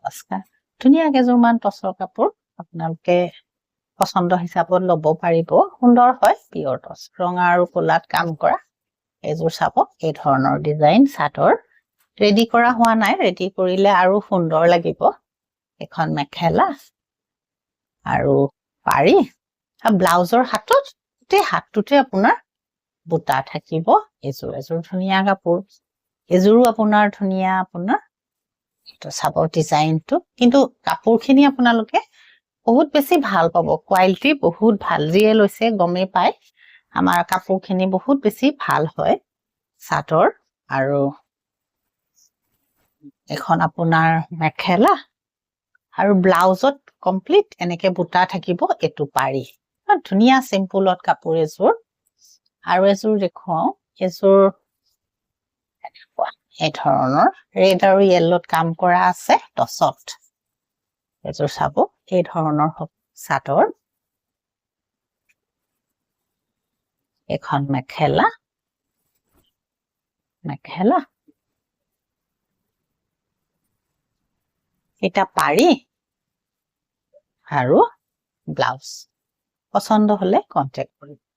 নমস্কাৰ ধুনীয়া কেইযোৰমান টচৰ কাপোৰ আপোনালোকে পছন্দ হিচাপত ল'ব পাৰিব সুন্দৰ হয় পিয়ৰ টচ ৰঙা আৰু ক'লাত কাম কৰা এযোৰ চাব এই ধৰণৰ ডিজাইন চাদৰ ৰেডি কৰা হোৱা নাই ৰেডি কৰিলে আৰু সুন্দৰ লাগিব এখন মেখেলা আৰু পাৰি ব্লাউজৰ হাতটোতে আপোনাৰ বুটা থাকিব এযোৰ ধুনীয়া কাপোৰ এযোৰো আপোনাৰ ধুনীয়া আপোনাৰ তো চাব ডিজাইনটো কিন্তু কাপোৰখিনি আপোনালোকে বহুত বেছি ভাল পাব কোৱালিটি বহুত ভাল যিয়ে লৈছে গমে পায় আমাৰ কাপোৰখিনি বহুত বেছি ভাল হয় চাদৰ আৰু এখন আপোনাৰ মেখেলা আৰু ব্লাউজত কমপ্লিট এনেকে বুটা থাকিব এটো পাৰি ধুনীয়া সিম্পলত কাপোৰ এযোৰ আৰু এযোৰ দেখুৱাও এযোৰ এনেকুৱা এই ধৰণৰ ৰেড আৰু ইয়েলোত কাম কৰা আছে টচত এযোৰ চাব এই ধৰণৰ চাদৰ এখন মেখেলা এটা পাৰি আৰু ব্লাউজ পছন্দ হলে কন্টেক্ট কৰিম